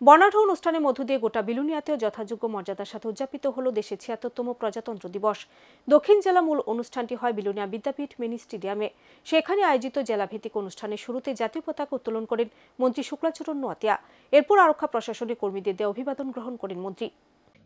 বর্ণাঢ্য অনুষ্ঠানের মধ্য দিয়ে গোটা বিলুনিয়াতেও যথাযোগ্য মর্যাদার সাথে উদযাপিত হল দেশের ৭৬তম প্রজাতন্ত্র দিবস। দক্ষিণ জেলা মূল অনুষ্ঠানটি হয় বিলুনিয়া বিদ্যাপীঠ মিনি স্টেডিয়ামে। সেখানে আয়োজিত জেলাভিত্তিক অনুষ্ঠানের শুরুতে জাতীয় পতাকা উত্তোলন করেন মন্ত্রী শুক্লাচরণ নোয়াতিয়া। এরপর আরক্ষা প্রশাসনের কর্মীদের দিয়ে অভিবাদন গ্রহণ করেন মন্ত্রী।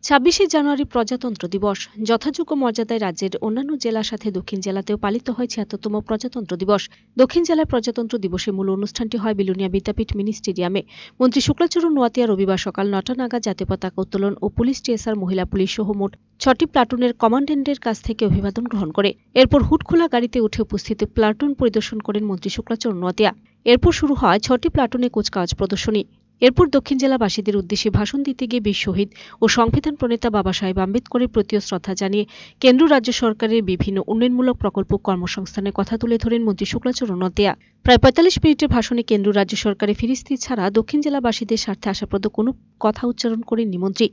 ২৬শে জানুয়ারি প্রজাতন্ত্র দিবস যথাযোগ্য মর্যাদায় রাজ্যের অন্যান্য জেলার সাথে দক্ষিণ জেলাতেও পালিত হয় ৭৬তম প্রজাতন্ত্র দিবস। দক্ষিণ জেলায় প্রজাতন্ত্র দিবসের মূল অনুষ্ঠানটি হয় বিলুনিয়া বিদ্যাপীঠ মিনি স্টেডিয়ামে। মন্ত্রী শুক্লাচরণ নোয়াতিয়া রবিবার সকাল ৯টা নাগাদ জাতীয় পতাকা উত্তোলন ও পুলিশ টিএসআর, মহিলা পুলিশ সহ মোট ৬টি প্লাটুনের কমান্ড্যান্টের কাছ থেকে অভিবাদন গ্রহণ করে। এরপর হুডখোলা গাড়িতে উঠে উপস্থিত প্লাটুন পরিদর্শন করেন মন্ত্রী শুক্লাচরণ নোয়াতিয়া। এরপর শুরু হয় ৬টি প্লাটুনে কুচকাওয়াজ প্রদর্শনী। এরপর দক্ষিণ জেলাবাসীদের উদ্দেশ্যে ভাষণ দিতে গিয়ে বীর শহীদ ও সংবিধান প্রণেতা বাবা সাহেব আম্বেদকরের প্রতিও শ্রদ্ধা জানিয়ে কেন্দ্র রাজ্য সরকারের বিভিন্ন উন্নয়নমূলক প্রকল্প কর্মসংস্থানের কথা তুলে ধরেন মন্ত্রী শুক্লাচরণ নোয়াতিয়া। প্রায় ৪৫ মিনিটের ভাষণে কেন্দ্র রাজ্য সরকারের ফিরিস্তি ছাড়া দক্ষিণ জেলাবাসীদের স্বার্থে আশাপ্রদ কোনো কথা উচ্চারণ করেননি মন্ত্রী।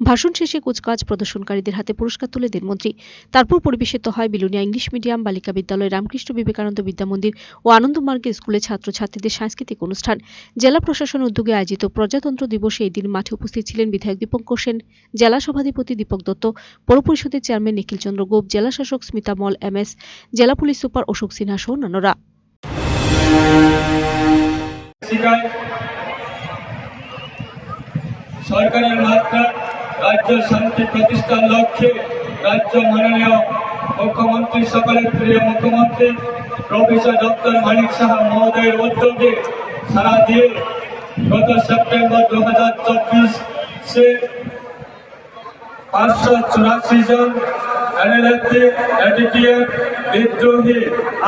ভাষণ শেষে কুচকাওয়াজ প্রদর্শনকারীদের হাতে পুরস্কার তুলে দেন মন্ত্রী। তারপর পরিবেশিত হয় বিলুনিয়া ইংলিশ মিডিয়াম বালিকা বিদ্যালয়, রামকৃষ্ণ বিবেকানন্দ বিদ্যামন্দির ও আনন্দমার্গের স্কুলে ছাত্রছাত্রীদের সাংস্কৃতিক অনুষ্ঠান। জেলা প্রশাসনের উদ্যোগে আয়োজিত প্রজাতন্ত্র দিবসে এই দিন মাঠে উপস্থিত ছিলেন বিধায়ক দীপঙ্কর সেন, জেলা সভাধিপতি দীপক দত্ত, পৌর পরিষদের চেয়ারম্যান নিখিল চন্দ্র গোপ, জেলা শাসক স্মিতা মল এমএস, জেলা পুলিশ সুপার অশোক সিনহা সহ অন্যান্যরা। সরকারের মাধ্যমে রাজ্য শান্তি প্রতিষ্ঠার লক্ষ্যে রাজ্য মাননীয় মুখ্যমন্ত্রী, সকলের প্রিয় মুখ্যমন্ত্রী প্রফেসর ডক্টর মানিক সাহা মহোদয়ের উদ্যোগে সারা দিয়ে গত সেপ্টেম্বর 2024 584 জন বিদ্রোহী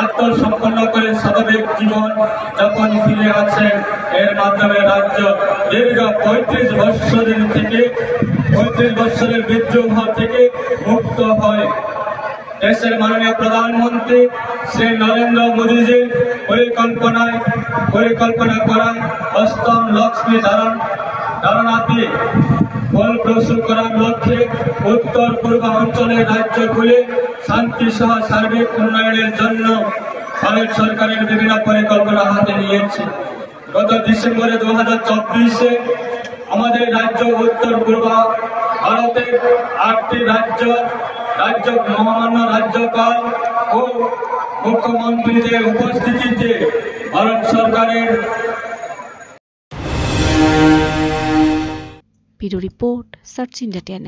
আত্মসম্পন্ন করে স্বাভাবিক জীবন যখন ফিরে আছে, এর মাধ্যমে রাজ্য দীর্ঘ 35 বছরের বিদ্রোহ থেকে মুক্ত হয়। দেশের মাননীয় প্রধানমন্ত্রী শ্রী নরেন্দ্র মোদীজির পরিকল্পনা করায় অষ্টম লক্ষ্মী ধারণাটি ফলপ্রসূ করার লক্ষ্যে উত্তর পূর্ব অঞ্চলের রাজ্যগুলি শান্তি সহ সার্বিক উন্নয়নের জন্য ভারত সরকারের বিভিন্ন পরিকল্পনা হাতে নিয়েছে। গত ডিসেম্বরে 2024 আমাদের রাজ্য উত্তর পূর্ব ভারতের 8টি রাজ্য মহামান্য রাজ্যপাল ও মুখ্যমন্ত্রীদের উপস্থিতিতে ভারত সরকারের ব্যুরো রিপোর্ট, সার্চ ইন্ডিয়া।